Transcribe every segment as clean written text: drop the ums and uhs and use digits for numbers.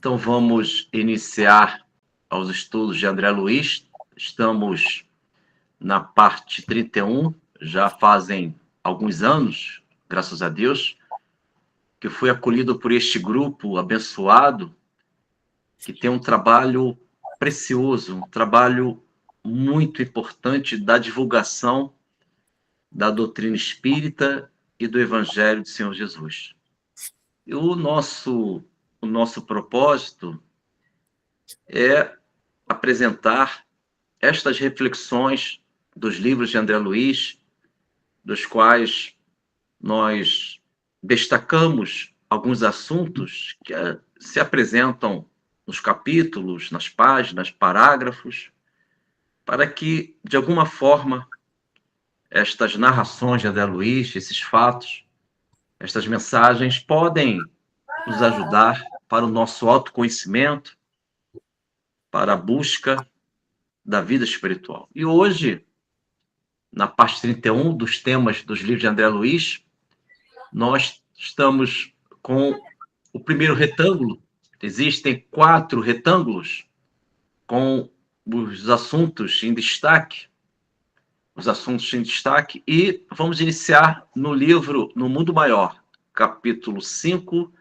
Então vamos iniciar os estudos de André Luiz. Estamos na parte 31, já fazem alguns anos, graças a Deus, que fui acolhido por este grupo abençoado, que tem um trabalho precioso, um trabalho muito importante da divulgação da doutrina espírita e do Evangelho do Senhor Jesus. E o nosso propósito é apresentar estas reflexões dos livros de André Luiz, dos quais nós destacamos alguns assuntos que se apresentam nos capítulos, nas páginas, parágrafos, para que, de alguma forma, estas narrações de André Luiz, esses fatos, estas mensagens podem nos ajudar para o nosso autoconhecimento, para a busca da vida espiritual. E hoje, na parte 31 dos temas dos livros de André Luiz, nós estamos com o primeiro retângulo. Existem 4 retângulos com os assuntos em destaque, e vamos iniciar no livro No Mundo Maior, capítulo 5,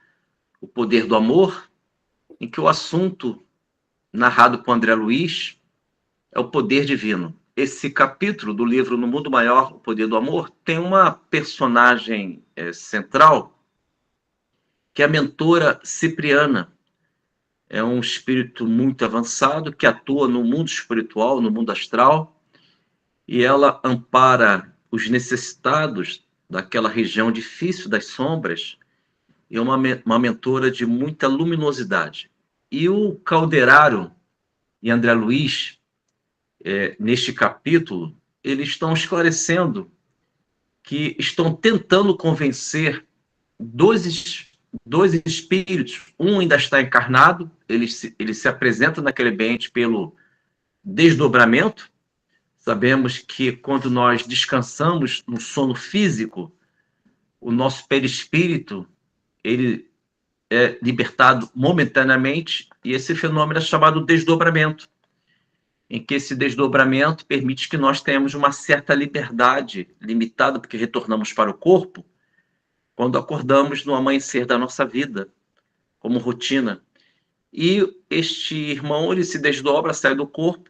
O Poder do Amor, em que o assunto narrado por André Luiz é o poder divino. Esse capítulo do livro No Mundo Maior, O Poder do Amor, tem uma personagem central, que é a mentora Cipriana. É um espírito muito avançado que atua no mundo espiritual, no mundo astral, e ela ampara os necessitados daquela região difícil das sombras, e é uma mentora de muita luminosidade. E o Calderaro e André Luiz, neste capítulo, eles estão esclarecendo que estão tentando convencer dois espíritos. Um ainda está encarnado, ele se apresenta naquele ambiente pelo desdobramento. Sabemos que quando nós descansamos no sono físico, o nosso perispírito ele é libertado momentaneamente, e esse fenômeno é chamado desdobramento, em que esse desdobramento permite que nós tenhamos uma certa liberdade limitada, porque retornamos para o corpo quando acordamos no amanhecer da nossa vida, como rotina. E este irmão, ele se desdobra, sai do corpo,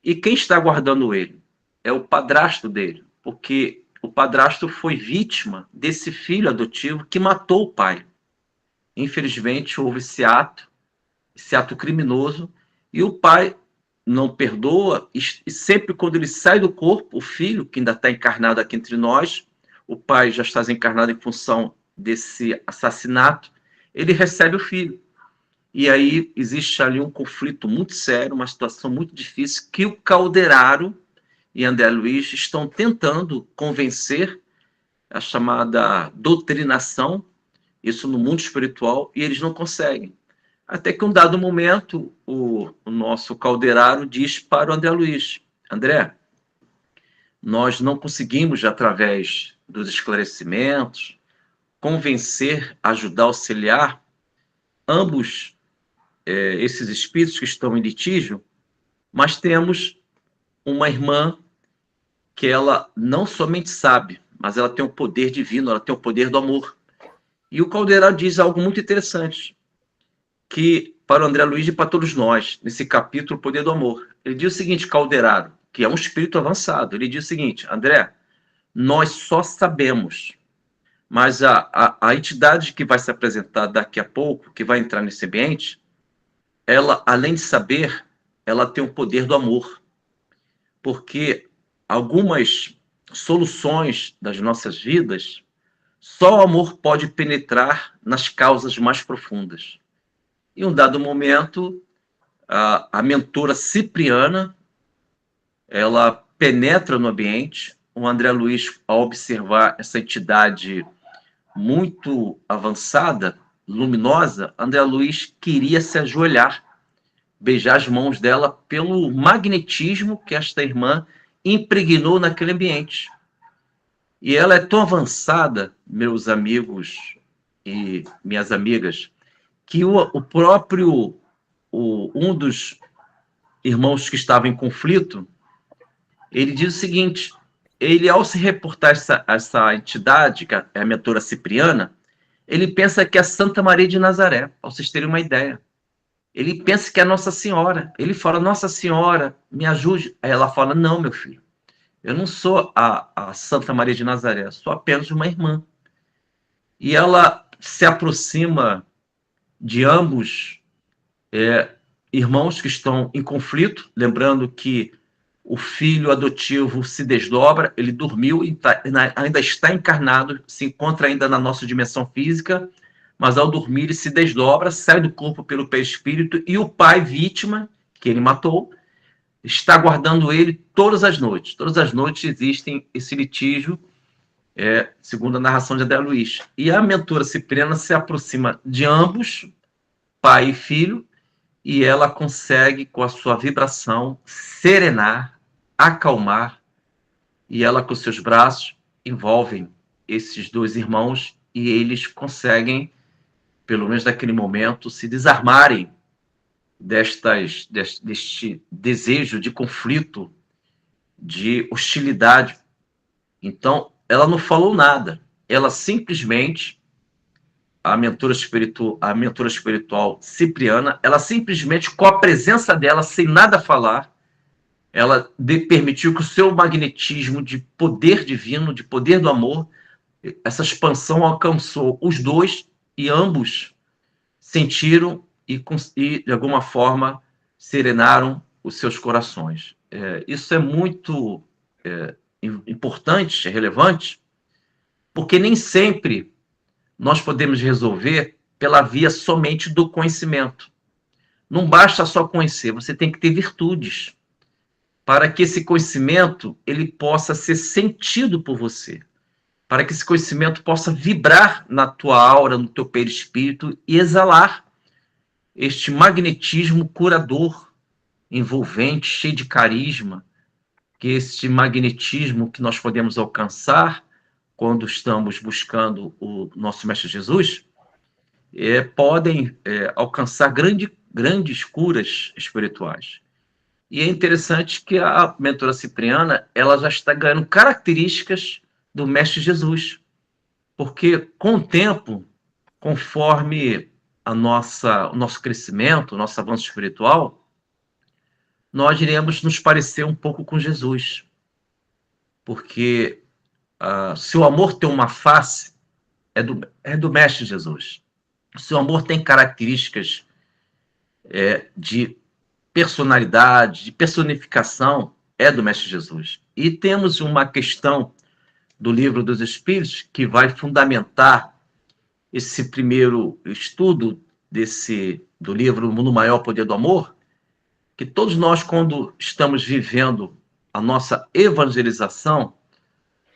e quem está guardando ele? É o padrasto dele, porque o padrasto foi vítima desse filho adotivo que matou o pai. Infelizmente, houve esse ato criminoso, e o pai não perdoa, e sempre quando ele sai do corpo, o filho, que ainda está encarnado aqui entre nós, o pai já está desencarnado em função desse assassinato, ele recebe o filho. E aí existe ali um conflito muito sério, uma situação muito difícil, que o Calderaro e André Luiz estão tentando convencer a chamada doutrinação, isso no mundo espiritual, e eles não conseguem. Até que um dado momento, o nosso Calderaro diz para o André Luiz: André, nós não conseguimos, através dos esclarecimentos, convencer, ajudar, auxiliar ambos esses espíritos que estão em litígio, mas temos uma irmã que ela não somente sabe, mas ela tem o poder divino, ela tem o poder do amor. E o Calderaro diz algo muito interessante, que para o André Luiz e para todos nós, nesse capítulo, o poder do amor. Ele diz o seguinte, Calderaro, que é um espírito avançado, ele diz o seguinte: André, nós só sabemos, mas a entidade que vai se apresentar daqui a pouco, que vai entrar nesse ambiente, ela, além de saber, ela tem o poder do amor. Porque algumas soluções das nossas vidas, só o amor pode penetrar nas causas mais profundas. Em um dado momento, a mentora Cipriana, ela penetra no ambiente. O André Luiz, ao observar essa entidade muito avançada, luminosa, André Luiz queria se ajoelhar, beijar as mãos dela pelo magnetismo que esta irmã impregnou naquele ambiente. E ela é tão avançada, meus amigos e minhas amigas, que o próprio, um dos irmãos que estava em conflito, ele diz o seguinte, ele, ao se reportar essa entidade, que é a mentora cipriana, ele pensa que é Santa Maria de Nazaré, para vocês terem uma ideia. Ele pensa que é Nossa Senhora. Ele fala, Nossa Senhora, me ajude. Aí ela fala, não, meu filho, eu não sou a Santa Maria de Nazaré, sou apenas uma irmã. E ela se aproxima de ambos irmãos que estão em conflito, lembrando que o filho adotivo se desdobra, ele dormiu, ainda está encarnado, se encontra ainda na nossa dimensão física, mas ao dormir ele se desdobra, sai do corpo pelo perispírito, e o pai vítima, que ele matou, está guardando ele todas as noites. Todas as noites existem esse litígio, segundo a narração de André Luiz. E a mentora cipriana se aproxima de ambos, pai e filho, e ela consegue, com a sua vibração, serenar, acalmar, e ela, com seus braços, envolvem esses dois irmãos, e eles conseguem, pelo menos naquele momento, se desarmarem deste desejo de conflito, de hostilidade. Então, ela não falou nada. Ela simplesmente, a mentora espiritual cipriana, ela simplesmente, com a presença dela, sem nada falar, ela permitiu que o seu magnetismo de poder divino, de poder do amor, essa expansão alcançou os dois, e ambos sentiram e de alguma forma, serenaram os seus corações. Isso é muito importante, é relevante, porque nem sempre nós podemos resolver pela via somente do conhecimento. Não basta só conhecer, você tem que ter virtudes para que esse conhecimento ele possa ser sentido por você, para que esse conhecimento possa vibrar na tua aura, no teu perispírito e exalar este magnetismo curador, envolvente, cheio de carisma, que este magnetismo que nós podemos alcançar quando estamos buscando o nosso Mestre Jesus, podem alcançar grandes curas espirituais. E é interessante que a mentora cipriana, ela já está ganhando características do Mestre Jesus, porque com o tempo, conforme o nosso crescimento, o nosso avanço espiritual, nós iremos nos parecer um pouco com Jesus, porque se o amor tem uma face, é do Mestre Jesus. Se o amor tem características de personalidade, de personificação, é do Mestre Jesus. E temos uma questão do Livro dos Espíritos que vai fundamentar esse primeiro estudo do livro O Mundo Maior, Poder do Amor, que todos nós, quando estamos vivendo a nossa evangelização,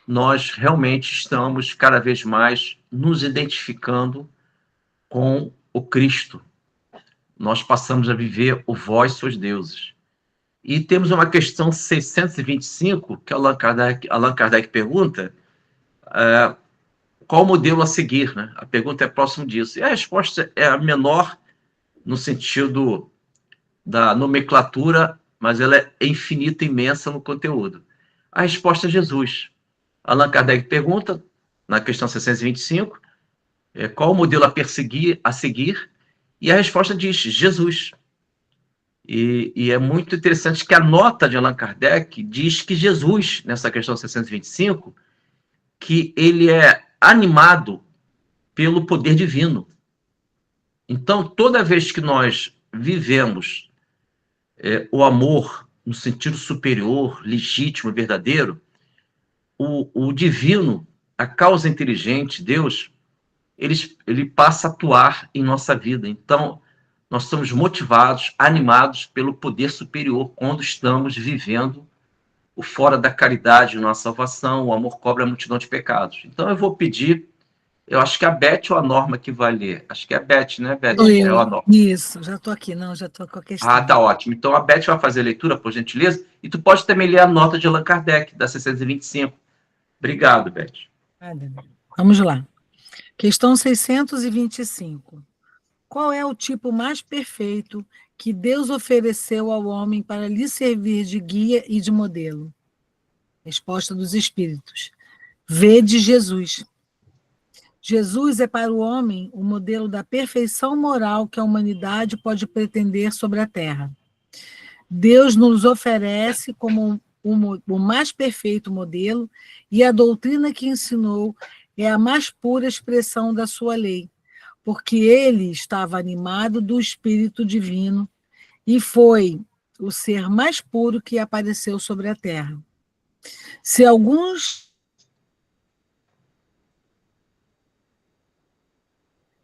nós realmente estamos cada vez mais nos identificando com o Cristo. Nós passamos a viver o vós sois deuses. E temos uma questão 625, que Allan Kardec pergunta, qual o modelo a seguir, né? A pergunta é próximo disso. E a resposta é a menor no sentido da nomenclatura, mas ela é infinita, imensa no conteúdo. A resposta é Jesus. Allan Kardec pergunta, na questão 625, qual o modelo a seguir, e a resposta diz Jesus. E é muito interessante que a nota de Allan Kardec diz que Jesus, nessa questão 625, que ele é animado pelo poder divino. Então, toda vez que nós vivemos o amor no sentido superior, legítimo, verdadeiro, o divino, a causa inteligente, Deus, ele passa a atuar em nossa vida. Então, nós somos motivados, animados pelo poder superior quando estamos vivendo o fora da caridade, nossa salvação, o amor cobre a multidão de pecados. Então, eu vou pedir, eu acho que é a Beth ou a Norma que vai ler. Acho que é a Beth, né, Beth? Eu. É a Norma. Isso, já estou aqui, já estou com a questão. Ah, tá ótimo. Então, a Beth vai fazer a leitura, por gentileza, e tu pode também ler a nota de Allan Kardec, da 625. Obrigado, Beth. Vamos lá. Questão 625. Qual é o tipo mais perfeito que Deus ofereceu ao homem para lhe servir de guia e de modelo? Resposta dos Espíritos. Vede Jesus. Jesus é para o homem o modelo da perfeição moral que a humanidade pode pretender sobre a Terra. Deus nos oferece como o mais perfeito modelo, e a doutrina que ensinou é a mais pura expressão da sua lei, porque ele estava animado do Espírito Divino e foi o ser mais puro que apareceu sobre a Terra. Se alguns...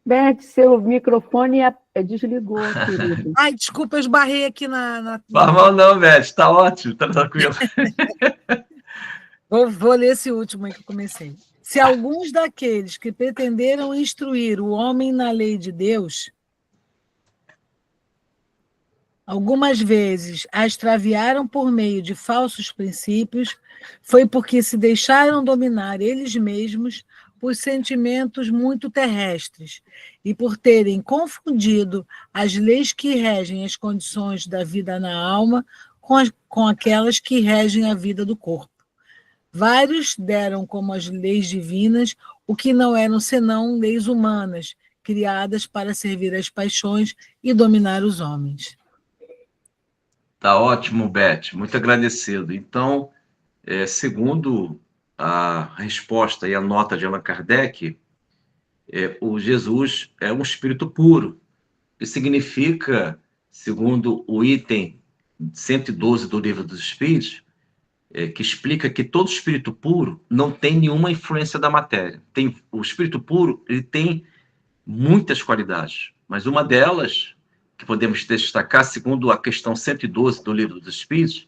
Beth, seu microfone desligou, querido. Ai, desculpa, eu esbarrei aqui Faz mal não, Beth, tá ótimo, tá tranquilo. Vou ler esse último aí que eu comecei. Se alguns daqueles que pretenderam instruir o homem na lei de Deus, algumas vezes a extraviaram por meio de falsos princípios, foi porque se deixaram dominar eles mesmos por sentimentos muito terrestres e por terem confundido as leis que regem as condições da vida na alma com aquelas que regem a vida do corpo. Vários deram como as leis divinas o que não eram senão leis humanas, criadas para servir as paixões e dominar os homens. Tá ótimo, Beth, muito agradecido. Então, segundo a resposta e a nota de Allan Kardec, o Jesus é um espírito puro, que significa, segundo o item 112 do Livro dos Espíritos, que explica que todo espírito puro não tem nenhuma influência da matéria. O espírito puro ele tem muitas qualidades, mas uma delas, que podemos destacar, segundo a questão 112 do Livro dos Espíritos,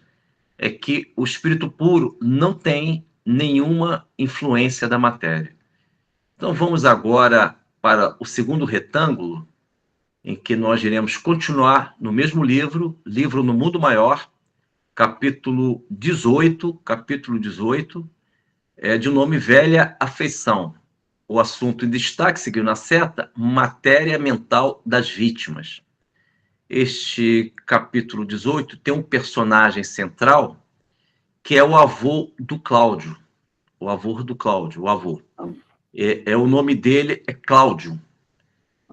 é que o espírito puro não tem nenhuma influência da matéria. Então vamos agora para o segundo retângulo, em que nós iremos continuar no mesmo livro, Livro no Mundo Maior, capítulo 18, de nome Velha Afeição. O assunto em destaque, seguindo a seta, matéria mental das vítimas. Este capítulo 18 tem um personagem central, que é o avô do Cláudio. O avô do Cláudio, o avô. O nome dele é Cláudio.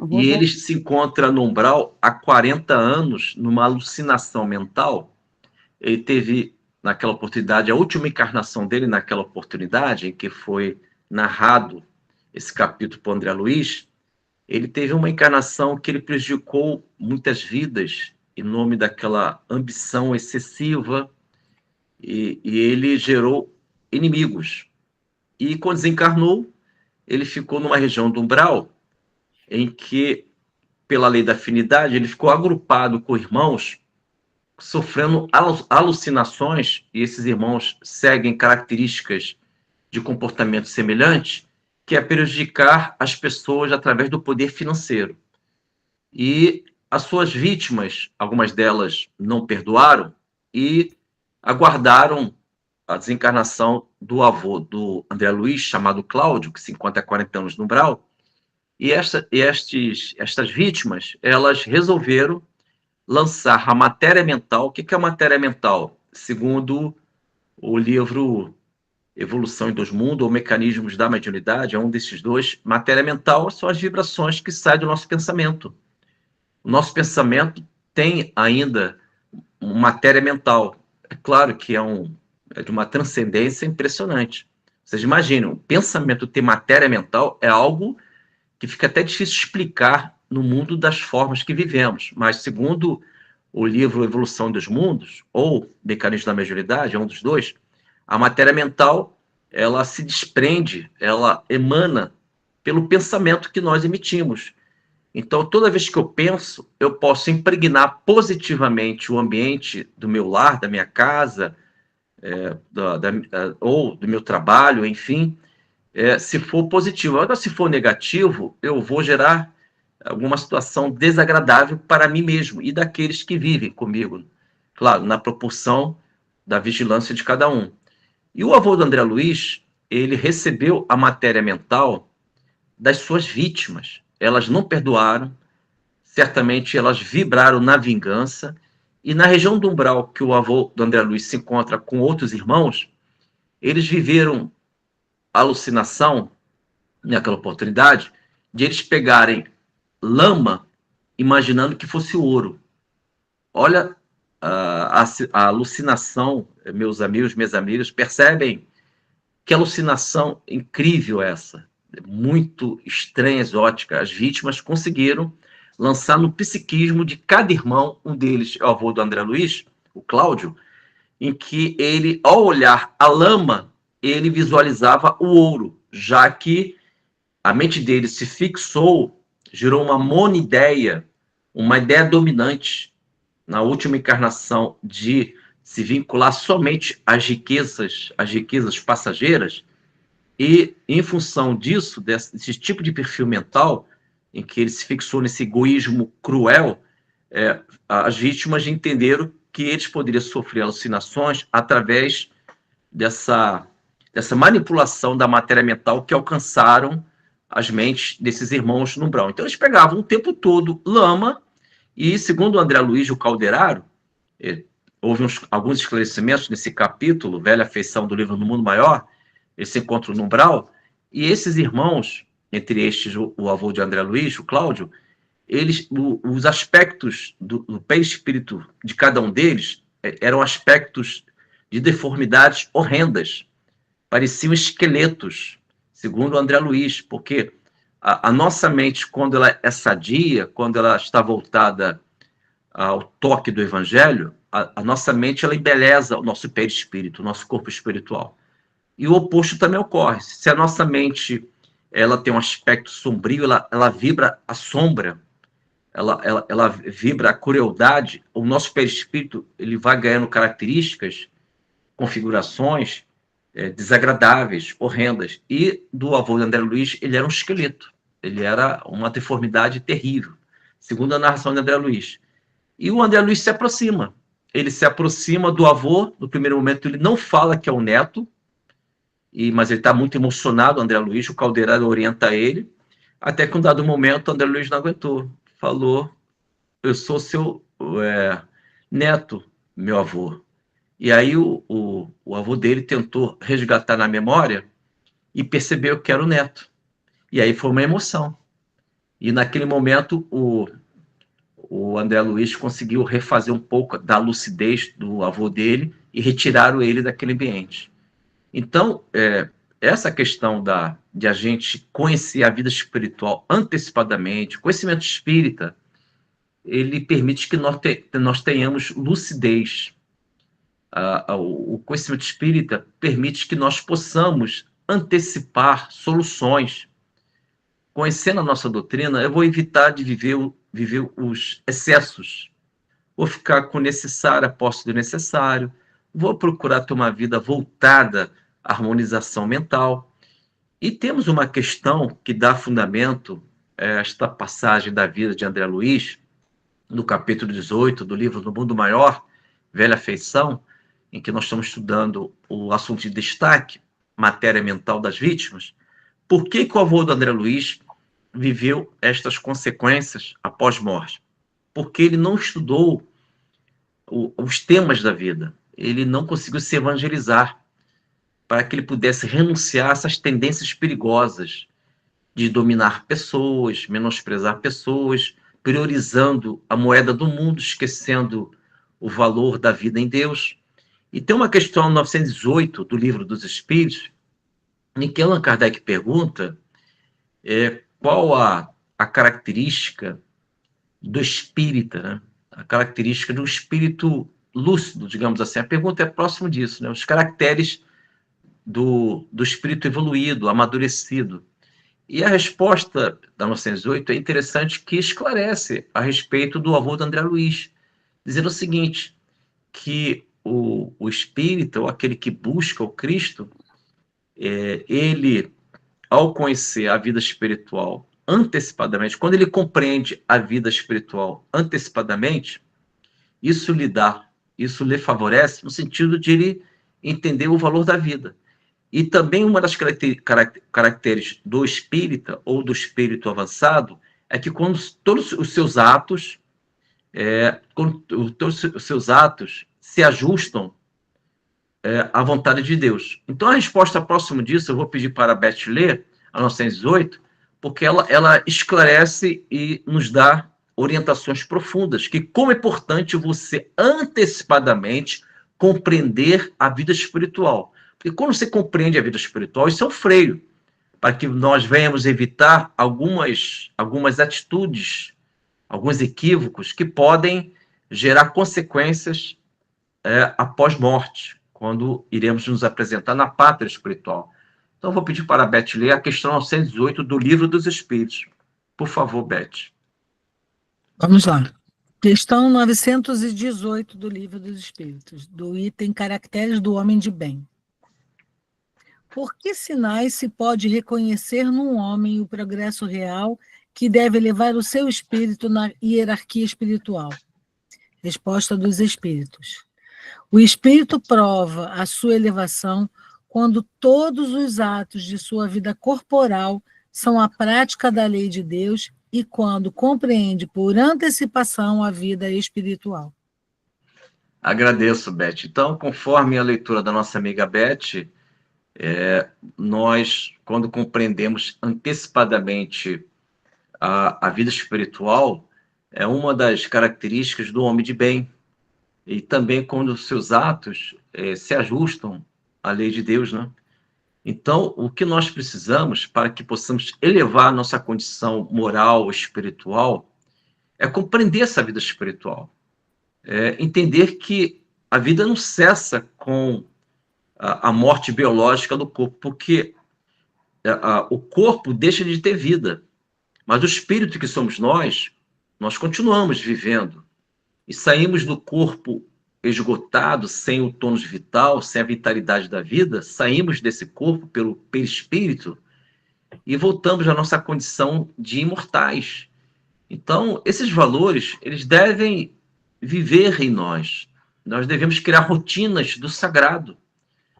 E ele se encontra no umbral há 40 anos, numa alucinação mental. Ele teve, naquela oportunidade, a última encarnação dele, naquela oportunidade, em que foi narrado esse capítulo por André Luiz, ele teve uma encarnação que ele prejudicou muitas vidas em nome daquela ambição excessiva, e ele gerou inimigos. E quando desencarnou, ele ficou numa região do umbral, em que, pela lei da afinidade, ele ficou agrupado com irmãos, sofrendo alucinações, e esses irmãos seguem características de comportamento semelhante, que é prejudicar as pessoas através do poder financeiro. E as suas vítimas, algumas delas não perdoaram e aguardaram a desencarnação do avô do André Luiz, chamado Cláudio, que se encontra há 40 anos no umbral. E estas vítimas, elas resolveram lançar a matéria mental. O que é a matéria mental? Segundo o livro Evolução em Dois Mundos, ou Mecanismos da Mediunidade, é um desses dois. Matéria mental são as vibrações que saem do nosso pensamento. O nosso pensamento tem ainda matéria mental. É claro que é de uma transcendência impressionante. Vocês imaginam, o pensamento ter matéria mental é algo que fica até difícil explicar no mundo das formas que vivemos. Mas, segundo o livro Evolução dos Mundos, ou Mecanismo da Mediunidade, é um dos dois, a matéria mental, ela se desprende, ela emana pelo pensamento que nós emitimos. Então, toda vez que eu penso, eu posso impregnar positivamente o ambiente do meu lar, da minha casa, ou do meu trabalho, enfim, se for positivo. Agora, se for negativo, eu vou gerar alguma situação desagradável para mim mesmo e daqueles que vivem comigo. Claro, na proporção da vigilância de cada um. E o avô do André Luiz, ele recebeu a matéria mental das suas vítimas. Elas não perdoaram, certamente elas vibraram na vingança, e na região do umbral que o avô do André Luiz se encontra com outros irmãos, eles viveram a alucinação, naquela oportunidade, de eles pegarem lama, imaginando que fosse ouro. Olha a alucinação, meus amigos, minhas amigas, percebem que alucinação incrível essa, muito estranha, exótica. As vítimas conseguiram lançar no psiquismo de cada irmão, um deles é o avô do André Luiz, o Cláudio, em que ele, ao olhar a lama, ele visualizava o ouro, já que a mente dele se fixou, gerou uma monideia, uma ideia dominante na última encarnação de se vincular somente às riquezas passageiras, e em função disso, desse tipo de perfil mental, em que ele se fixou nesse egoísmo cruel, as vítimas entenderam que eles poderiam sofrer alucinações através dessa manipulação da matéria mental que alcançaram as mentes desses irmãos no umbral. Então eles pegavam o tempo todo lama, e segundo o André Luiz, o Calderaro, houve alguns esclarecimentos nesse capítulo, Velha Afeição do livro No Mundo Maior, eles se encontram no umbral, e esses irmãos, entre estes o avô de André Luiz, o Cláudio, os aspectos do perispírito de cada um deles eram aspectos de deformidades horrendas, pareciam esqueletos, segundo o André Luiz, porque a nossa mente, quando ela é sadia, quando ela está voltada ao toque do Evangelho, a nossa mente ela embeleza o nosso perispírito, o nosso corpo espiritual. E o oposto também ocorre. Se a nossa mente ela tem um aspecto sombrio, ela vibra a sombra, ela vibra a crueldade, o nosso perispírito ele vai ganhando características, configurações desagradáveis, horrendas. E do avô de André Luiz, ele era um esqueleto. Ele era uma deformidade terrível, segundo a narração de André Luiz. E o André Luiz se aproxima. Ele se aproxima do avô. No primeiro momento, ele não fala que é o neto, mas ele está muito emocionado, André Luiz. O Calderaro orienta ele. Até que, um dado momento, André Luiz não aguentou. Falou: eu sou seu neto, meu avô. E aí o avô dele tentou resgatar na memória e percebeu que era o neto. E aí foi uma emoção. E naquele momento o André Luiz conseguiu refazer um pouco da lucidez do avô dele e retiraram ele daquele ambiente. Então, essa questão de a gente conhecer a vida espiritual antecipadamente, o conhecimento espírita, ele permite que nós tenhamos lucidez. O conhecimento espírita permite que nós possamos antecipar soluções. Conhecendo a nossa doutrina, eu vou evitar de viver os excessos. Vou ficar com o necessário, a posse do necessário. Vou procurar ter uma vida voltada à harmonização mental. E temos uma questão que dá fundamento a esta passagem da vida de André Luiz, no capítulo 18 do livro No Mundo Maior, Velha Afeição, em que nós estamos estudando o assunto de destaque, matéria mental das vítimas. Por que o avô do André Luiz viveu estas consequências após morte? Porque ele não estudou os temas da vida. Ele não conseguiu se evangelizar para que ele pudesse renunciar a essas tendências perigosas de dominar pessoas, menosprezar pessoas, priorizando a moeda do mundo, esquecendo o valor da vida em Deus. E tem uma questão 908 do Livro dos Espíritos, em que Allan Kardec pergunta qual a característica do espírita, né? A característica do espírito lúcido, digamos assim. A pergunta é próximo disso, né? Os caracteres do espírito evoluído, amadurecido. E a resposta da 908 é interessante, que esclarece a respeito do avô do André Luiz, dizendo o seguinte, que o espírita, ou aquele que busca o Cristo, ele, ao conhecer a vida espiritual antecipadamente, quando ele compreende a vida espiritual antecipadamente, isso lhe favorece no sentido de ele entender o valor da vida. E também uma das características do espírita ou do espírito avançado é que quando todos os seus atos, todos os seus atos se ajustam à vontade de Deus. Então, a resposta próxima disso, eu vou pedir para a Beth ler, a 918, porque ela esclarece e nos dá orientações profundas, que como é importante você antecipadamente compreender a vida espiritual. Porque quando você compreende a vida espiritual, isso é um freio para que nós venhamos evitar algumas atitudes, alguns equívocos que podem gerar consequências após morte, quando iremos nos apresentar na pátria espiritual. Então, eu vou pedir para a Beth ler a questão 918 do Livro dos Espíritos. Por favor, Beth. Vamos lá. Questão 918 do Livro dos Espíritos, do item Caracteres do Homem de Bem. Por que sinais se pode reconhecer num homem o progresso real que deve levar o seu espírito na hierarquia espiritual? Resposta dos Espíritos. O espírito prova a sua elevação quando todos os atos de sua vida corporal são a prática da lei de Deus e quando compreende por antecipação a vida espiritual. Agradeço, Beth. Então, conforme a leitura da nossa amiga Beth, nós, quando compreendemos antecipadamente a vida espiritual, é uma das características do homem de bem. E também quando os seus atos se ajustam à lei de Deus, né? Então, o que nós precisamos para que possamos elevar a nossa condição moral, espiritual, é compreender essa vida espiritual. Entender que a vida não cessa com a morte biológica do corpo, porque o corpo deixa de ter vida, mas o espírito que somos nós continuamos vivendo. E saímos do corpo esgotado, sem o tônus vital, sem a vitalidade da vida, saímos desse corpo pelo perispírito e voltamos à nossa condição de imortais. Então, esses valores, eles devem viver em nós. Nós devemos criar rotinas do sagrado.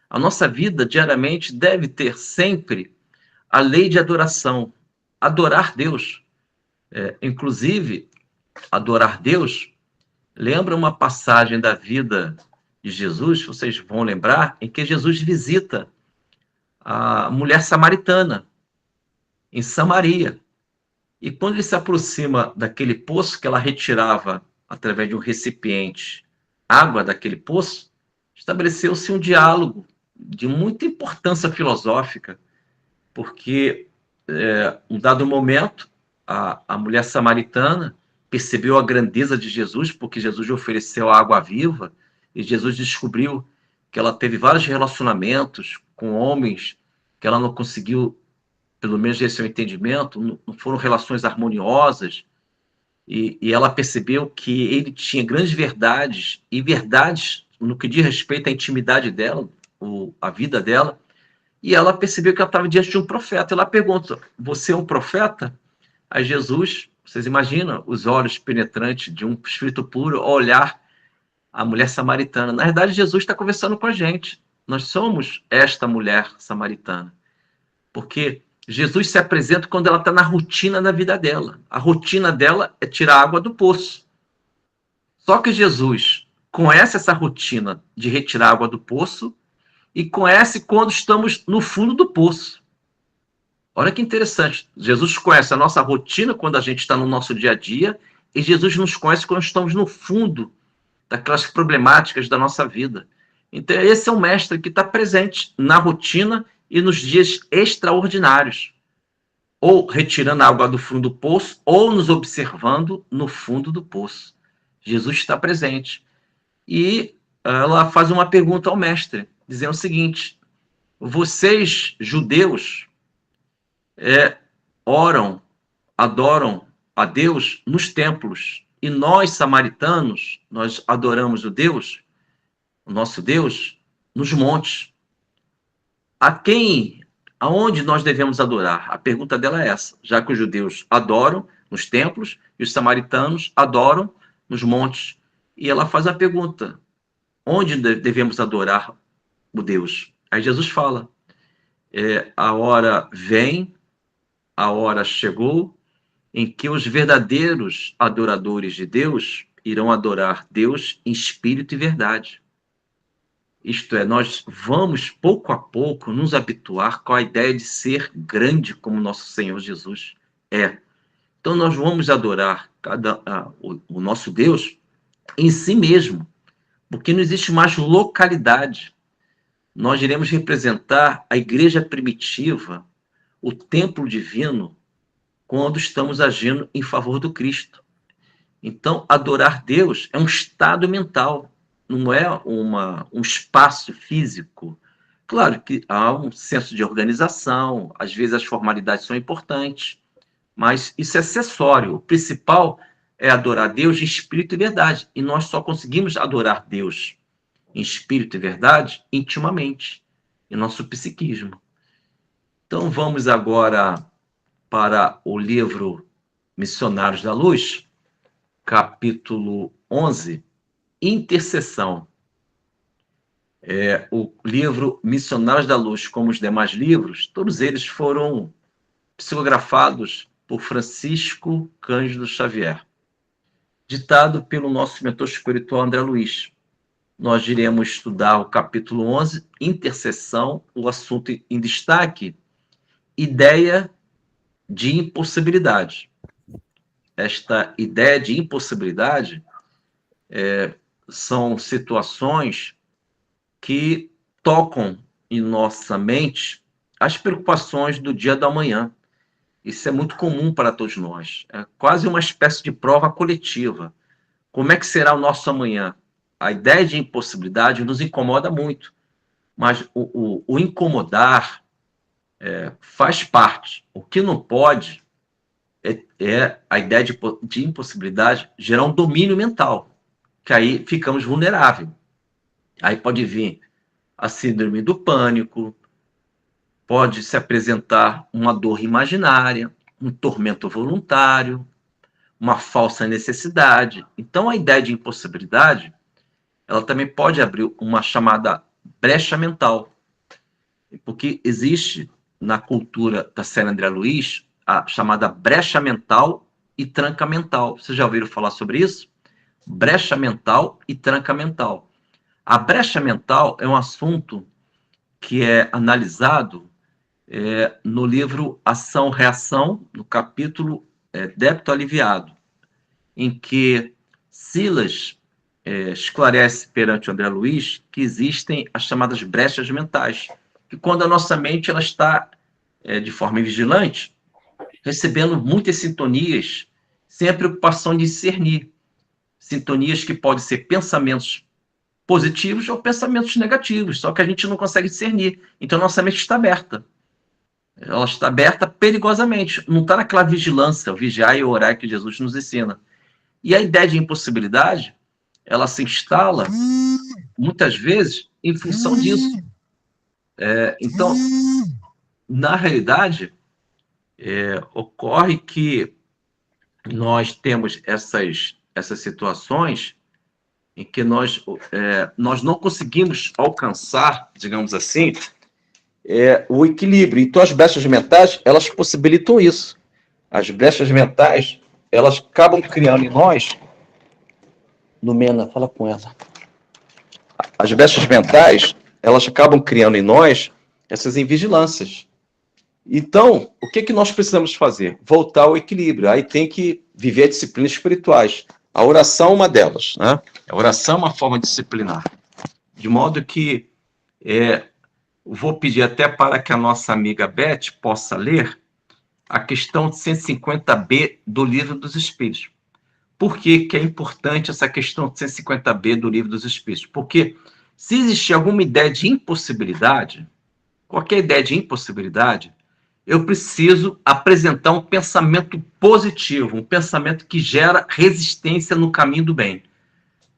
A nossa vida, diariamente, deve ter sempre a lei de adoração. Adorar Deus. Inclusive, adorar Deus lembra uma passagem da vida de Jesus, vocês vão lembrar, em que Jesus visita a mulher samaritana, em Samaria. E quando ele se aproxima daquele poço que ela retirava, através de um recipiente, água daquele poço, estabeleceu-se um diálogo de muita importância filosófica, porque, um dado momento, a mulher samaritana percebeu a grandeza de Jesus, porque Jesus lhe ofereceu água viva, e Jesus descobriu que ela teve vários relacionamentos com homens que ela não conseguiu, pelo menos esse é o entendimento, não foram relações harmoniosas, e ela percebeu que ele tinha grandes verdades, e verdades no que diz respeito à intimidade dela, a vida dela, e ela percebeu que ela estava diante de um profeta. Ela pergunta, você é um profeta? Aí Jesus, vocês imaginam os olhos penetrantes de um espírito puro ao olhar a mulher samaritana. Na verdade, Jesus está conversando com a gente. Nós somos esta mulher samaritana. Porque Jesus se apresenta quando ela está na rotina da vida dela. A rotina dela é tirar água do poço. Só que Jesus conhece essa rotina de retirar água do poço e conhece quando estamos no fundo do poço. Olha que interessante. Jesus conhece a nossa rotina quando a gente está no nosso dia a dia e Jesus nos conhece quando estamos no fundo daquelas problemáticas da nossa vida. Então, esse é um mestre que está presente na rotina e nos dias extraordinários. Ou retirando a água do fundo do poço, ou nos observando no fundo do poço. Jesus está presente. E ela faz uma pergunta ao mestre, dizendo o seguinte, vocês, judeus, oram, adoram a Deus nos templos, e nós, samaritanos, nós adoramos o nosso Deus, nos montes. Aonde nós devemos adorar? A pergunta dela é essa, já que os judeus adoram nos templos, e os samaritanos adoram nos montes. E ela faz a pergunta, onde devemos adorar o Deus? Aí Jesus fala, a hora vem, a hora chegou, em que os verdadeiros adoradores de Deus irão adorar Deus em espírito e verdade. Isto é, nós vamos, pouco a pouco, nos habituar com a ideia de ser grande como nosso Senhor Jesus é. Então, nós vamos adorar o nosso Deus em si mesmo, porque não existe mais localidade. Nós iremos representar a igreja primitiva, o templo divino, quando estamos agindo em favor do Cristo. Então, adorar Deus é um estado mental, não é um espaço físico. Claro que há um senso de organização, às vezes as formalidades são importantes, mas isso é acessório. O principal é adorar Deus em espírito e verdade. E nós só conseguimos adorar Deus em espírito e verdade intimamente, em nosso psiquismo. Então, vamos agora para o livro Missionários da Luz, capítulo 11, Intercessão. O livro Missionários da Luz, como os demais livros, todos eles foram psicografados por Francisco Cândido Xavier, ditado pelo nosso mentor espiritual André Luiz. Nós iremos estudar o capítulo 11, Intercessão, o assunto em destaque, ideia de impossibilidade. Esta ideia de impossibilidade são situações que tocam em nossa mente as preocupações do dia da manhã. Isso é muito comum para todos nós. É quase uma espécie de prova coletiva. Como é que será o nosso amanhã? A ideia de impossibilidade nos incomoda muito, mas o incomodar faz parte. O que não pode é a ideia de impossibilidade gerar um domínio mental, que aí ficamos vulneráveis. Aí pode vir a síndrome do pânico, pode se apresentar uma dor imaginária, um tormento voluntário, uma falsa necessidade. Então, a ideia de impossibilidade, ela também pode abrir uma chamada brecha mental, porque existe na cultura da série André Luiz a chamada brecha mental e tranca mental. Vocês já ouviram falar sobre isso? Brecha mental e tranca mental. A brecha mental é um assunto que é analisado no livro Ação-Reação, no capítulo Débito Aliviado, em que Silas esclarece perante André Luiz que existem as chamadas brechas mentais, que quando a nossa mente ela está de forma vigilante, recebendo muitas sintonias, sem a preocupação de discernir. Sintonias que podem ser pensamentos positivos ou pensamentos negativos, só que a gente não consegue discernir. Então, nossa mente está aberta. Ela está aberta perigosamente. Não está naquela vigilância, o vigiar e orar que Jesus nos ensina. E a ideia de impossibilidade, ela se instala, muitas vezes, em função disso. Então, na realidade, ocorre que nós temos essas situações em que nós não conseguimos alcançar, digamos assim, o equilíbrio. Então, as brechas mentais, elas possibilitam isso. As brechas mentais, elas acabam criando em nós... Lumena, fala com ela. As brechas mentais, elas acabam criando em nós essas invigilâncias. Então, o que nós precisamos fazer? Voltar ao equilíbrio. Aí tem que viver disciplinas espirituais. A oração é uma delas, né? A oração é uma forma disciplinar. De modo que vou pedir até para que a nossa amiga Beth possa ler a questão 150b do Livro dos Espíritos. Por que é importante essa questão 150b do Livro dos Espíritos? Porque se existir alguma ideia de impossibilidade, qualquer ideia de impossibilidade, eu preciso apresentar um pensamento positivo, um pensamento que gera resistência no caminho do bem.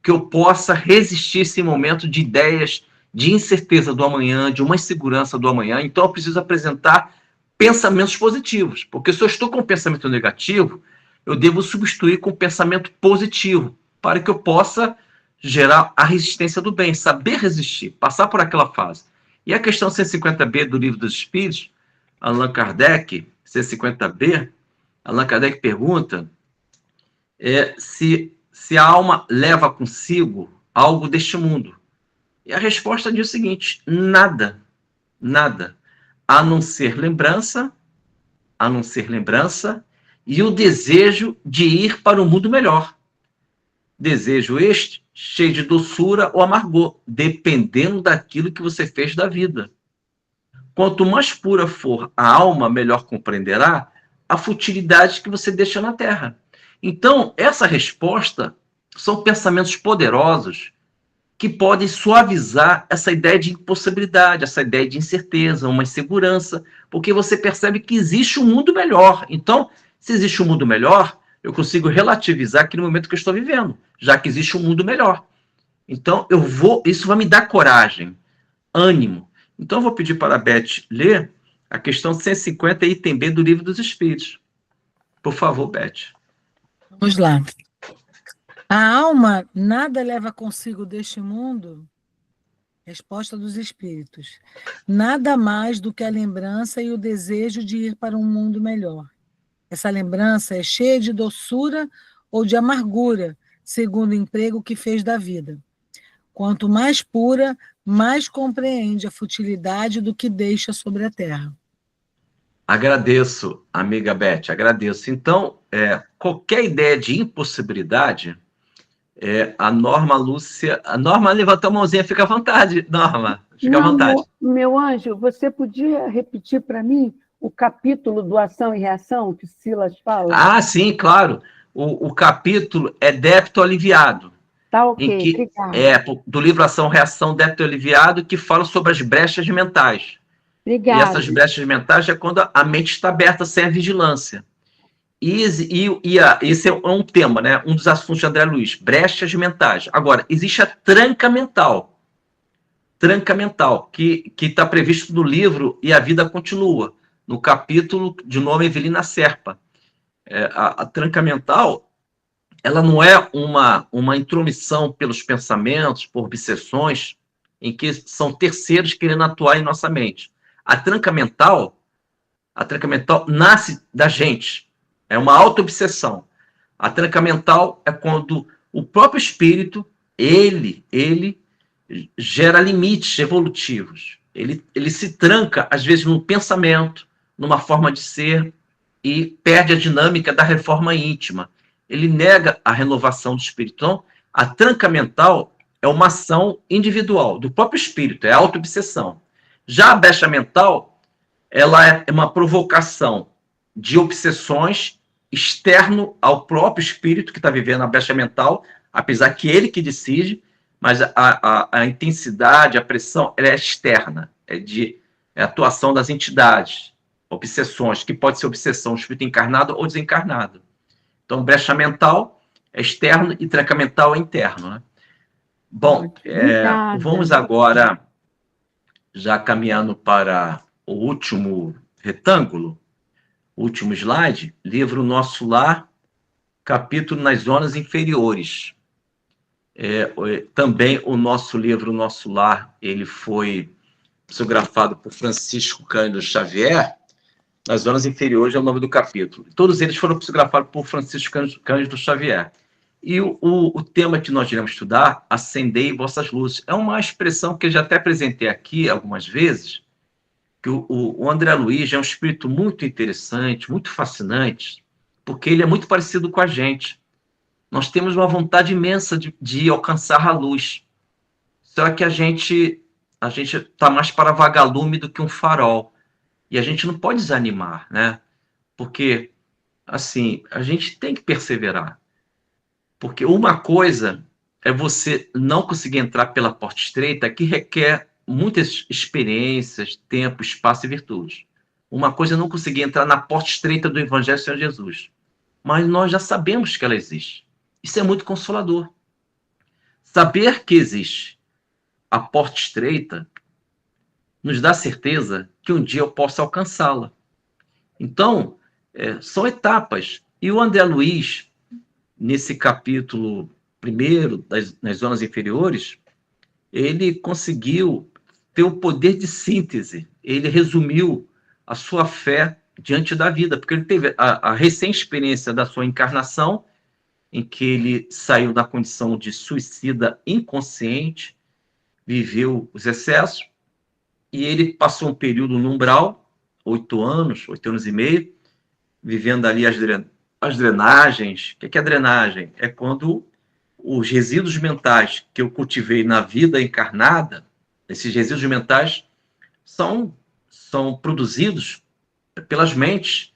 Que eu possa resistir esse momento de ideias de incerteza do amanhã, de uma insegurança do amanhã. Então, eu preciso apresentar pensamentos positivos. Porque se eu estou com um pensamento negativo, eu devo substituir com um pensamento positivo, para que eu possa gerar a resistência do bem, saber resistir, passar por aquela fase. E a questão 150b do Livro dos Espíritos, Allan Kardec, 150b, Allan Kardec pergunta se a alma leva consigo algo deste mundo. E a resposta diz o seguinte: nada, nada, a não ser lembrança, e o desejo de ir para um mundo melhor. Desejo este cheio de doçura ou amargor, dependendo daquilo que você fez da vida. Quanto mais pura for a alma, melhor compreenderá a futilidade que você deixa na Terra. Então, essa resposta são pensamentos poderosos que podem suavizar essa ideia de impossibilidade, essa ideia de incerteza, uma insegurança, porque você percebe que existe um mundo melhor. Então, se existe um mundo melhor, eu consigo relativizar aqui no momento que eu estou vivendo, já que existe um mundo melhor. Então, isso vai me dar coragem, ânimo. Então, eu vou pedir para a Beth ler a questão 150, item B do Livro dos Espíritos. Por favor, Beth. Vamos lá. A alma nada leva consigo deste mundo? Resposta dos Espíritos. Nada mais do que a lembrança e o desejo de ir para um mundo melhor. Essa lembrança é cheia de doçura ou de amargura, segundo o emprego que fez da vida. Quanto mais pura, mais compreende a futilidade do que deixa sobre a terra. Agradeço, amiga Beth, agradeço. Então, qualquer ideia de impossibilidade, a Norma Lúcia... A Norma levantou a mãozinha, fica à vontade, Norma, fica à vontade. Meu anjo, você podia repetir para mim o capítulo do Ação e Reação que Silas fala? Ah, sim, claro. O capítulo é Débito Aliviado. Tá, ok, obrigada. Do livro Ação e Reação, Débito Aliviado, que fala sobre as brechas mentais. Obrigada. E essas brechas mentais é quando a mente está aberta sem a vigilância. Esse é um tema, né? Um dos assuntos de André Luiz, brechas mentais. Agora, existe a tranca mental. Tranca mental, que está previsto no livro E a Vida Continua, no capítulo de nome Evelina Serpa. A tranca mental, ela não é uma intromissão pelos pensamentos, por obsessões, em que são terceiros querendo atuar em nossa mente. A tranca mental nasce da gente. É uma auto-obsessão. A tranca mental é quando o próprio espírito, ele gera limites evolutivos. Ele se tranca, às vezes, num pensamento, numa forma de ser, e perde a dinâmica da reforma íntima. Ele nega a renovação do espírito. Então, a tranca mental é uma ação individual, do próprio espírito, é a auto-obsessão. Já a brecha mental, ela é uma provocação de obsessões externo ao próprio espírito que está vivendo a brecha mental, apesar que ele que decide, mas a intensidade, a pressão, ela é externa, é a atuação das entidades, obsessões, que pode ser obsessão do espírito encarnado ou desencarnado. Então, brecha mental é externo e tranca mental é interno, né? Bom, vamos agora, já caminhando para o último retângulo, último slide, livro Nosso Lar, capítulo Nas Zonas Inferiores. Também o nosso livro Nosso Lar, ele foi psicografado por Francisco Cândido Xavier. Nas Zonas Inferiores é o nome do capítulo. Todos eles foram psicografados por Francisco Cândido Xavier. E o tema que nós iremos estudar, Acendei Vossas Luzes, é uma expressão que eu já até apresentei aqui algumas vezes, que o André Luiz é um espírito muito interessante, muito fascinante, porque ele é muito parecido com a gente. Nós temos uma vontade imensa de alcançar a luz. Só que a gente está mais para vagalume do que um farol. E a gente não pode desanimar, né? Porque, assim, a gente tem que perseverar. Porque uma coisa é você não conseguir entrar pela porta estreita, que requer muitas experiências, tempo, espaço e virtude. Uma coisa é não conseguir entrar na porta estreita do Evangelho do Senhor Jesus. Mas nós já sabemos que ela existe. Isso é muito consolador. Saber que existe a porta estreita nos dá certeza que um dia eu posso alcançá-la. Então, são etapas. E o André Luiz, nesse capítulo primeiro, nas zonas inferiores, ele conseguiu ter o poder de síntese. Ele resumiu a sua fé diante da vida, porque ele teve a recém-experiência da sua encarnação, em que ele saiu da condição de suicida inconsciente, viveu os excessos, e ele passou um período no umbral, 8 anos e meio, vivendo ali as drenagens. O que é drenagem? É quando os resíduos mentais que eu cultivei na vida encarnada, esses resíduos mentais são produzidos pelas mentes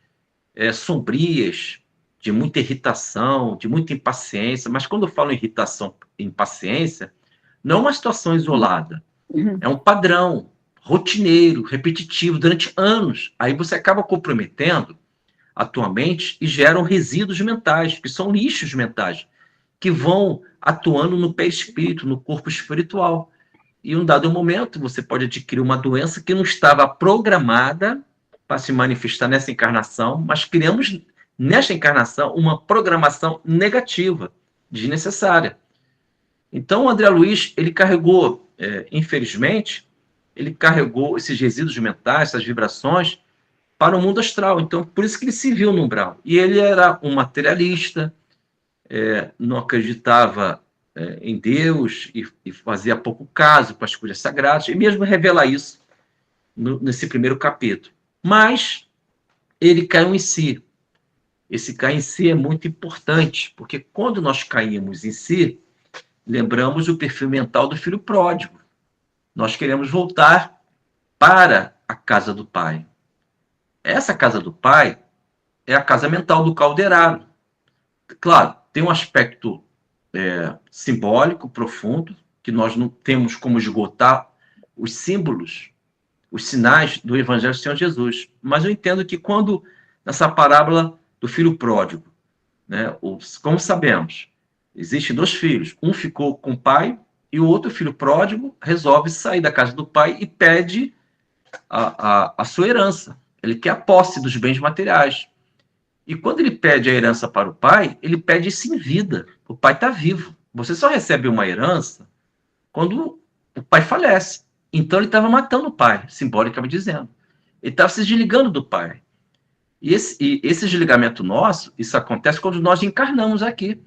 sombrias, de muita irritação, de muita impaciência. Mas quando eu falo em irritação e impaciência, não é uma situação isolada. É um padrão rotineiro, repetitivo, durante anos. Aí você acaba comprometendo a tua mente e geram resíduos mentais, que são lixos mentais, que vão atuando no perispírito, no corpo espiritual. E em um dado momento, você pode adquirir uma doença que não estava programada para se manifestar nessa encarnação, mas criamos nesta encarnação uma programação negativa, desnecessária. Então, o André Luiz, ele carregou, infelizmente, ele carregou esses resíduos mentais, essas vibrações, para o mundo astral. Então, por isso que ele se viu no umbral. E ele era um materialista, não acreditava em Deus e fazia pouco caso para as coisas sagradas, e mesmo revela isso nesse primeiro capítulo. Mas ele caiu em si. Esse cair em si é muito importante, porque quando nós caímos em si, lembramos o perfil mental do filho pródigo. Nós queremos voltar para a casa do pai. Essa casa do pai é a casa mental do caldeirado. Claro, tem um aspecto simbólico, profundo, que nós não temos como esgotar os símbolos, os sinais do Evangelho do Senhor Jesus. Mas eu entendo que quando, nessa parábola do filho pródigo, né, como sabemos, existem 2 filhos. Um ficou com o pai e o outro filho pródigo resolve sair da casa do pai e pede a sua herança. Ele quer a posse dos bens materiais. E quando ele pede a herança para o pai, ele pede isso em vida. O pai está vivo. Você só recebe uma herança quando o pai falece. Então ele estava matando o pai, simbolicamente dizendo. Ele estava se desligando do pai. E esse desligamento nosso, isso acontece quando nós encarnamos aqui.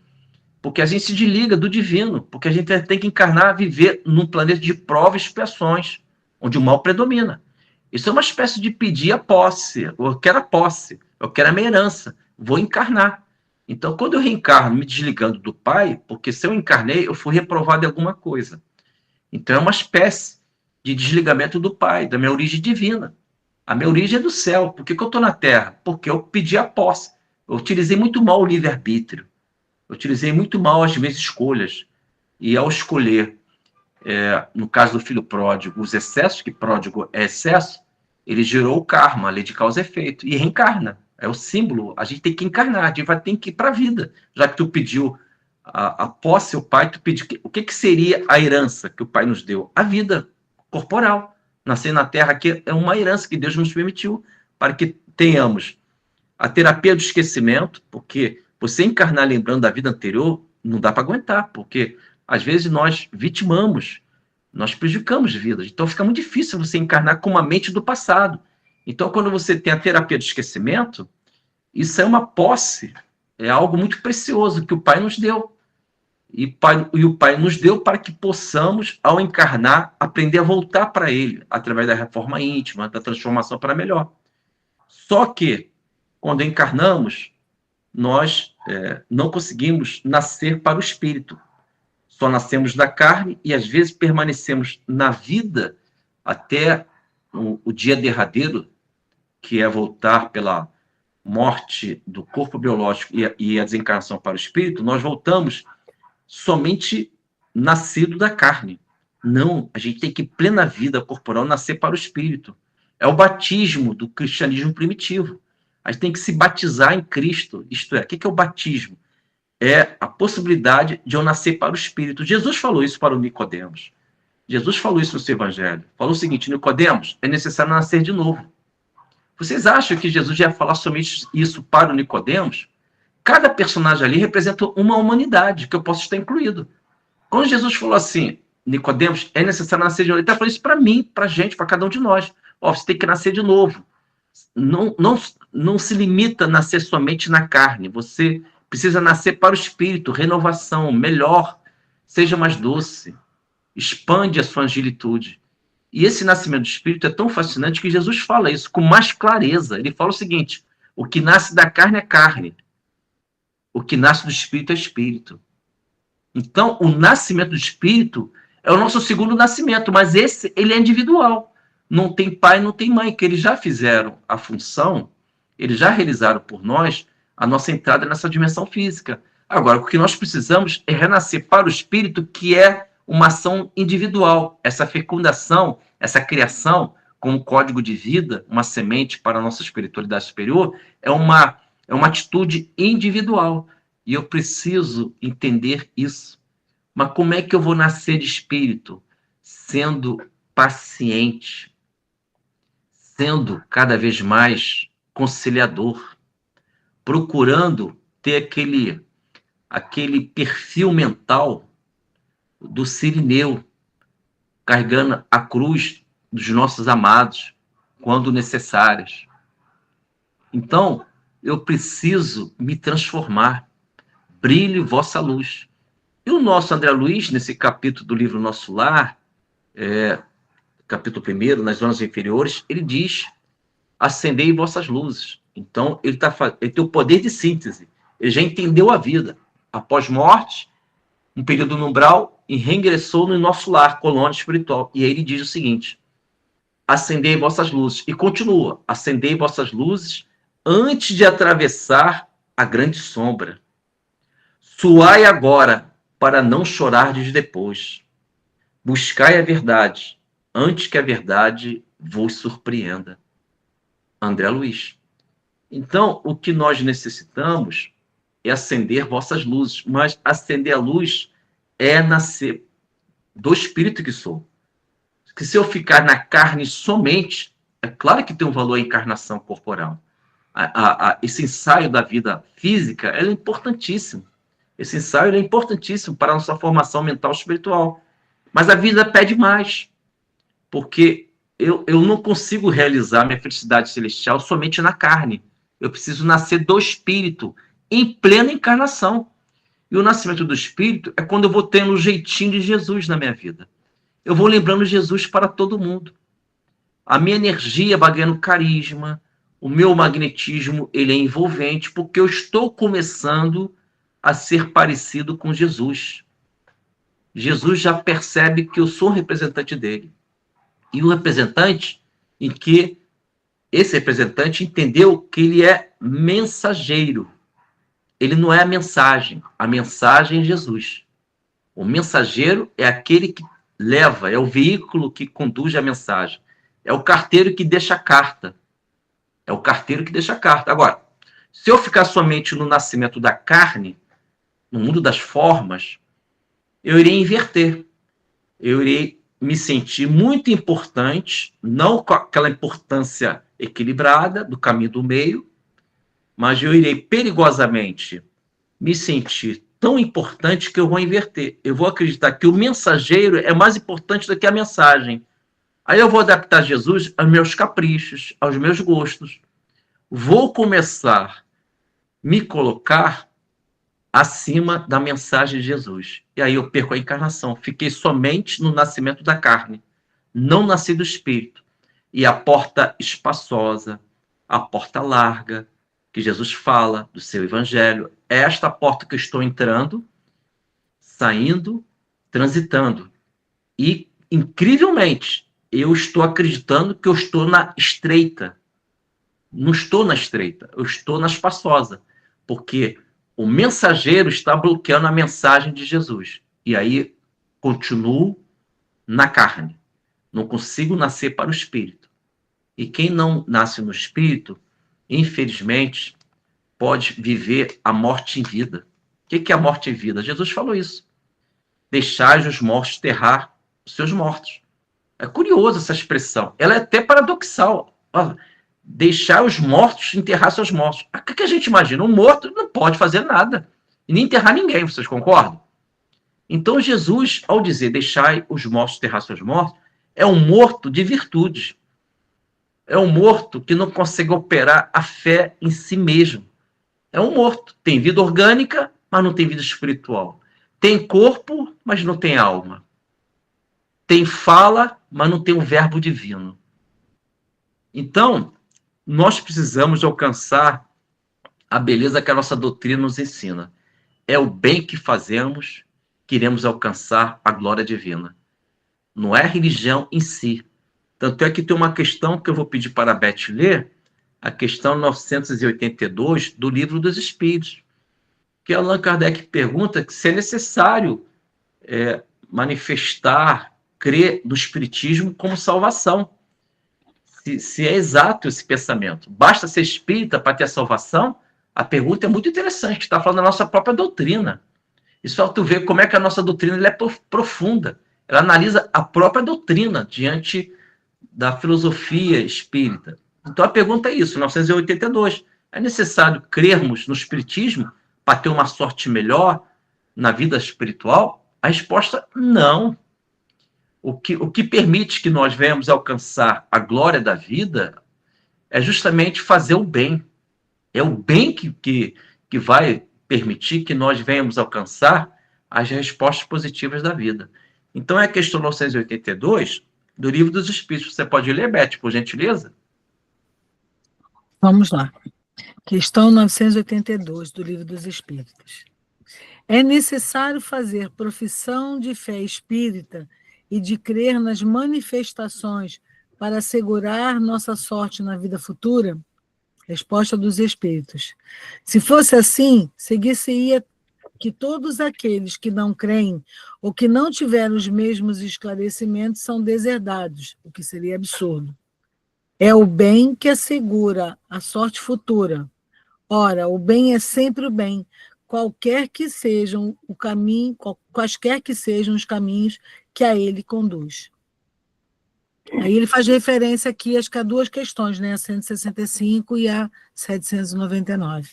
Porque a gente se desliga do divino. Porque a gente tem que encarnar, viver num planeta de provas e expiações, onde o mal predomina. Isso é uma espécie de pedir a posse. Eu quero a posse. Eu quero a minha herança. Vou encarnar. Então, quando eu reencarno me desligando do pai, porque se eu encarnei, eu fui reprovado em alguma coisa. Então, é uma espécie de desligamento do pai, da minha origem divina. A minha origem é do céu. Por que eu estou na Terra? Porque eu pedi a posse. Eu utilizei muito mal o livre-arbítrio. Eu utilizei muito mal as minhas escolhas. E ao escolher, no caso do filho pródigo, os excessos, que pródigo é excesso, ele gerou o karma, a lei de causa e efeito, e reencarna. É o símbolo. A gente tem que encarnar, a gente vai ter que ir para a vida. Já que tu pediu a posse, o pai, tu pediu. O que seria a herança que o pai nos deu? A vida corporal. Nascer na Terra aqui é uma herança que Deus nos permitiu para que tenhamos a terapia do esquecimento, porque você encarnar lembrando da vida anterior não dá para aguentar, porque às vezes nós vitimamos, nós prejudicamos vidas. Então fica muito difícil você encarnar com uma mente do passado. Então, quando você tem a terapia do esquecimento, isso é uma posse, é algo muito precioso que o Pai nos deu. E o Pai nos deu para que possamos, ao encarnar, aprender a voltar para Ele, através da reforma íntima, da transformação para melhor. Só que, quando encarnamos, nós não conseguimos nascer para o Espírito. Só nascemos da carne e, às vezes, permanecemos na vida até o dia derradeiro, que é voltar pela morte do corpo biológico e a desencarnação para o espírito. Nós voltamos somente nascido da carne. Não, a gente tem que, em plena vida corporal, nascer para o espírito. É o batismo do cristianismo primitivo. A gente tem que se batizar em Cristo. Isto é, o que é o batismo? É a possibilidade de eu nascer para o espírito. Jesus falou isso para o Nicodemos. Jesus falou isso no seu evangelho. Falou o seguinte: Nicodemos, é necessário nascer de novo. Vocês acham que Jesus ia falar somente isso para o Nicodemos? Cada personagem ali representa uma humanidade que eu posso estar incluído. Quando Jesus falou assim, Nicodemos, é necessário nascer de novo, ele está falando isso para mim, para a gente, para cada um de nós. Ó, você tem que nascer de novo. não se limita a nascer somente na carne. Você precisa nascer para o espírito, renovação, melhor, seja mais doce, expande a sua angelitude. E esse nascimento do espírito é tão fascinante que Jesus fala isso com mais clareza. Ele fala o seguinte: o que nasce da carne é carne, o que nasce do espírito é espírito. Então, o nascimento do espírito é o nosso segundo nascimento, mas esse, ele é individual. Não tem pai, não tem mãe, que eles já fizeram a função, eles já realizaram por nós a nossa entrada nessa dimensão física. Agora, o que nós precisamos é renascer para o espírito, que é uma ação individual. Essa fecundação, essa criação, como código de vida, uma semente para a nossa espiritualidade superior, é uma atitude individual. E eu preciso entender isso. Mas como é que eu vou nascer de espírito? Sendo paciente, sendo cada vez mais conciliador, procurando ter aquele perfil mental do Cirineu, carregando a cruz dos nossos amados, quando necessárias. Então, eu preciso me transformar. Brilhe vossa luz. E o nosso André Luiz, nesse capítulo do livro Nosso Lar, capítulo 1, nas zonas inferiores, ele diz: acendei vossas luzes. Então, ele tem o poder de síntese. Ele já entendeu a vida. Após morte, um período no umbral, e reingressou no nosso lar, colônia espiritual. E aí ele diz o seguinte: acendei vossas luzes. E continua: acendei vossas luzes antes de atravessar a grande sombra. Suai agora, para não chorardes depois. Buscai a verdade, antes que a verdade vos surpreenda. André Luiz. Então, o que nós necessitamos é acender vossas luzes, mas acender a luz é nascer do espírito que sou. Que se eu ficar na carne somente, é claro que tem um valor a encarnação corporal. Esse ensaio da vida física é importantíssimo. Esse ensaio é importantíssimo para a nossa formação mental e espiritual. Mas a vida pede mais. Porque eu não consigo realizar minha felicidade celestial somente na carne. Eu preciso nascer do espírito, em plena encarnação. E o nascimento do espírito é quando eu vou tendo o jeitinho de Jesus na minha vida. Eu vou lembrando Jesus para todo mundo. A minha energia vai ganhando carisma, o meu magnetismo ele é envolvente, porque eu estou começando a ser parecido com Jesus. Jesus já percebe que eu sou um representante dele. E o representante, em que esse representante entendeu que ele é mensageiro. Ele não é a mensagem é Jesus. O mensageiro é aquele que leva, é o veículo que conduz a mensagem. É o carteiro que deixa a carta. É o carteiro que deixa a carta. Agora, se eu ficar somente no nascimento da carne, no mundo das formas, eu irei inverter. Eu irei me sentir muito importante, não com aquela importância equilibrada do caminho do meio, mas eu irei perigosamente me sentir tão importante que eu vou inverter. Eu vou acreditar que o mensageiro é mais importante do que a mensagem. Aí eu vou adaptar Jesus aos meus caprichos, aos meus gostos. Vou começar a me colocar acima da mensagem de Jesus. E aí eu perco a encarnação. Fiquei somente no nascimento da carne. Não nasci do espírito. E a porta espaçosa, a porta larga, que Jesus fala do seu evangelho, é esta porta que eu estou entrando, saindo, transitando. E, incrivelmente, eu estou acreditando que eu estou na estreita. Não estou na estreita, eu estou na espaçosa. Porque o mensageiro está bloqueando a mensagem de Jesus. E aí, continuo na carne. Não consigo nascer para o espírito. E quem não nasce no espírito, infelizmente, pode viver a morte em vida. O que é a morte em vida? Jesus falou isso. Deixai os mortos enterrar os seus mortos. É curioso essa expressão. Ela é até paradoxal. Deixar os mortos enterrar seus mortos. O que a gente imagina? Um morto não pode fazer nada. E nem enterrar ninguém, vocês concordam? Então, Jesus, ao dizer deixai os mortos enterrar seus mortos, é um morto de virtude. é um morto que não consegue operar a fé em si mesmo. É um morto. Tem vida orgânica, mas não tem vida espiritual. Tem corpo, mas não tem alma. Tem fala, mas não tem um verbo divino. Então, nós precisamos alcançar a beleza que a nossa doutrina nos ensina. É o bem que fazemos, queremos alcançar a glória divina. Não é a religião em si. Tanto é que tem uma questão que eu vou pedir para a Beth ler, a questão 982 do Livro dos Espíritos, que Allan Kardec pergunta se é necessário manifestar, crer no Espiritismo como salvação. Se é exato esse pensamento. Basta ser espírita para ter a salvação? A pergunta é muito interessante, está falando da nossa própria doutrina. Isso é tu ver como é que a nossa doutrina ela é profunda. Ela analisa a própria doutrina diante da filosofia espírita. Então a pergunta é isso, 982. É necessário crermos no espiritismo para ter uma sorte melhor na vida espiritual? A resposta, não. O que permite que nós venhamos alcançar a glória da vida é justamente fazer o bem. É o bem que vai permitir que nós venhamos alcançar as respostas positivas da vida. Então é a questão 982 do Livro dos Espíritos. Você pode ler, Beth, por gentileza? Vamos lá. Questão 982 do Livro dos Espíritos. É necessário fazer profissão de fé espírita e de crer nas manifestações para assegurar nossa sorte na vida futura? Resposta dos Espíritos. Se fosse assim, seguir-se-ia que todos aqueles que não creem ou que não tiveram os mesmos esclarecimentos são deserdados, o que seria absurdo. É o bem que assegura a sorte futura. Ora, o bem é sempre o bem, quaisquer que sejam os caminhos que a ele conduz. Aí ele faz referência aqui, acho que a duas questões, né? A 165 e a 799.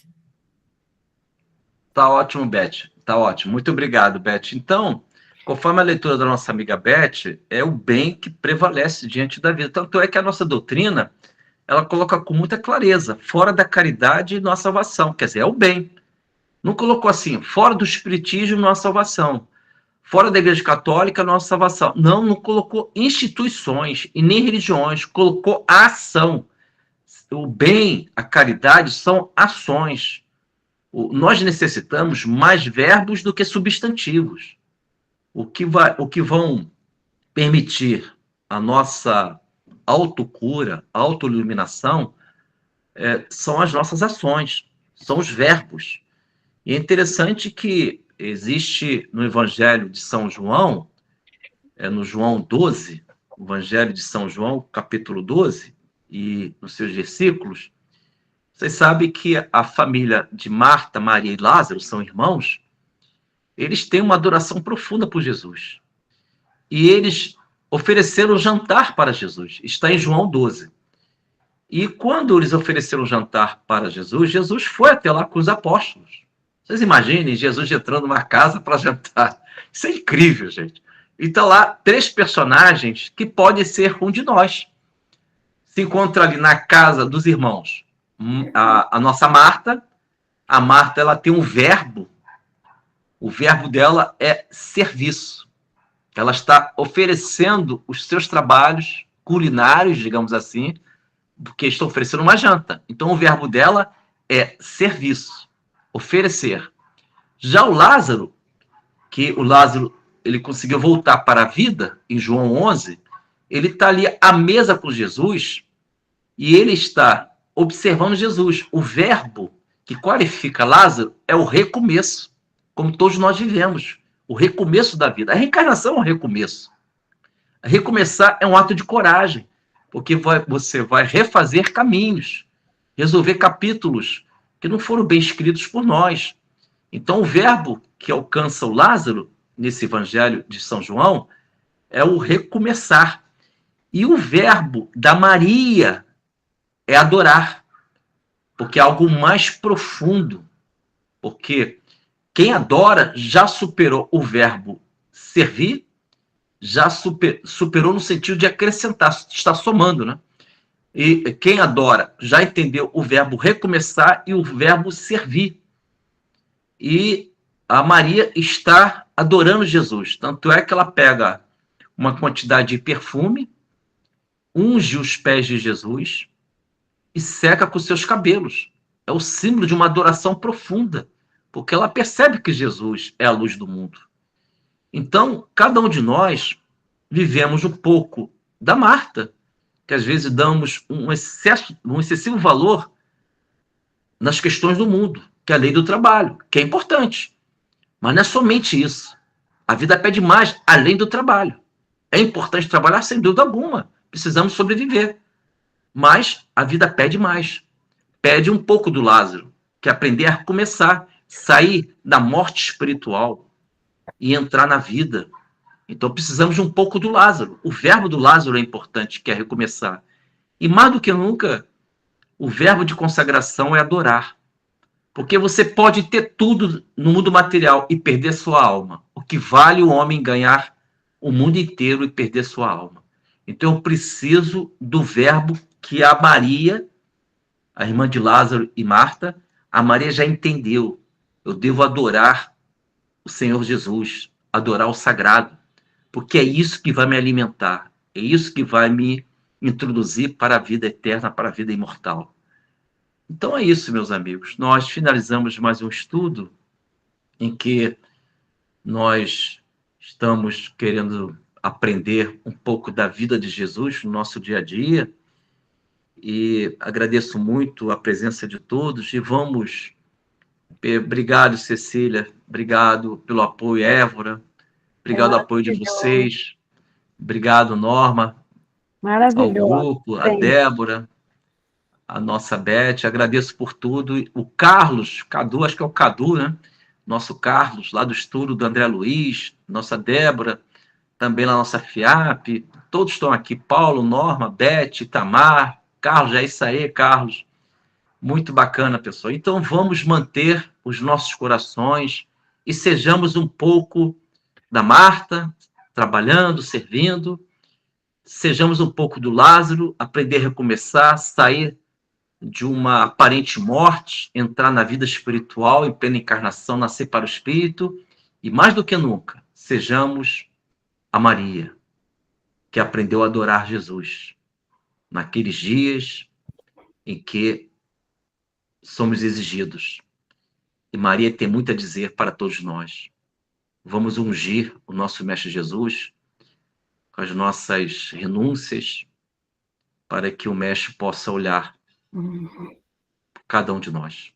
Tá ótimo, Beth. Tá ótimo. Muito obrigado, Beth. Então, conforme a leitura da nossa amiga Beth, é o bem que prevalece diante da vida. Tanto é que a nossa doutrina, ela coloca com muita clareza, fora da caridade não há salvação. Quer dizer, é o bem. Não colocou assim, fora do espiritismo não há salvação. Fora da Igreja Católica não há salvação. Não colocou instituições e nem religiões, colocou a ação. O bem, a caridade são ações. Nós necessitamos mais verbos do que substantivos. O que vão permitir a nossa autocura, autoiluminação, são as nossas ações, são os verbos. E é interessante que existe no Evangelho de São João, no João 12, Evangelho de São João, capítulo 12, e nos seus versículos, vocês sabem que a família de Marta, Maria e Lázaro são irmãos, eles têm uma adoração profunda por Jesus. E eles ofereceram jantar para Jesus. Está em João 12. E quando eles ofereceram jantar para Jesus, Jesus foi até lá com os apóstolos. Vocês imaginem Jesus entrando numa casa para jantar. Isso é incrível, gente. Então lá, 3 personagens que podem ser um de nós. Se encontra ali na casa dos irmãos. A nossa Marta. A Marta, ela tem um verbo. O verbo dela é serviço. Ela está oferecendo os seus trabalhos culinários, digamos assim, porque está oferecendo uma janta. Então, o verbo dela é serviço, oferecer. Já o Lázaro, ele conseguiu voltar para a vida, em João 11, ele está ali à mesa com Jesus e ele está observando Jesus. O verbo que qualifica Lázaro é o recomeço, como todos nós vivemos. O recomeço da vida. A reencarnação é um recomeço. Recomeçar é um ato de coragem, porque você vai refazer caminhos, resolver capítulos que não foram bem escritos por nós. Então, o verbo que alcança o Lázaro, nesse Evangelho de São João, é o recomeçar. E o verbo da Maria é adorar, porque é algo mais profundo. Porque quem adora já superou o verbo servir, já superou no sentido de acrescentar, está somando, né? E quem adora já entendeu o verbo recomeçar e o verbo servir. E a Maria está adorando Jesus. Tanto é que ela pega uma quantidade de perfume, unge os pés de Jesus e seca com seus cabelos. É o símbolo de uma adoração profunda, porque ela percebe que Jesus é a luz do mundo. Então, cada um de nós vivemos um pouco da Marta, que às vezes damos um excessivo valor nas questões do mundo, que é a lei do trabalho, que é importante. Mas não é somente isso. A vida pede mais além do trabalho. É importante trabalhar, sem dúvida alguma. Precisamos sobreviver. Mas a vida pede mais. Pede um pouco do Lázaro, que é aprender a começar, sair da morte espiritual e entrar na vida. Então precisamos de um pouco do Lázaro. O verbo do Lázaro é importante, que é recomeçar. E mais do que nunca, o verbo de consagração é adorar. Porque você pode ter tudo no mundo material e perder sua alma. O que vale o homem ganhar o mundo inteiro e perder sua alma? Então eu preciso do verbo que a Maria, a irmã de Lázaro e Marta, a Maria já entendeu. Eu devo adorar o Senhor Jesus, adorar o sagrado, porque é isso que vai me alimentar, é isso que vai me introduzir para a vida eterna, para a vida imortal. Então é isso, meus amigos. Nós finalizamos mais um estudo em que nós estamos querendo aprender um pouco da vida de Jesus no nosso dia a dia. E agradeço muito a presença de todos e vamos. Obrigado, Cecília. Obrigado pelo apoio, Évora. Obrigado pelo apoio de vocês. Obrigado, Norma. Ao grupo, a Débora, a nossa Beth. Agradeço por tudo. O Carlos, Cadu, acho que é o Cadu, né? Nosso Carlos, lá do estudo do André Luiz, nossa Débora, também lá nossa FIAP. Todos estão aqui. Paulo, Norma, Beth, Itamar, Carlos. É isso aí, Carlos. Muito bacana, pessoal. Então, vamos manter os nossos corações e sejamos um pouco da Marta, trabalhando, servindo. Sejamos um pouco do Lázaro, aprender a recomeçar, sair de uma aparente morte, entrar na vida espiritual, em plena encarnação, nascer para o Espírito. E, mais do que nunca, sejamos a Maria, que aprendeu a adorar Jesus naqueles dias em que somos exigidos. E Maria tem muito a dizer para todos nós. Vamos ungir o nosso Mestre Jesus com as nossas renúncias para que o Mestre possa olhar cada um de nós.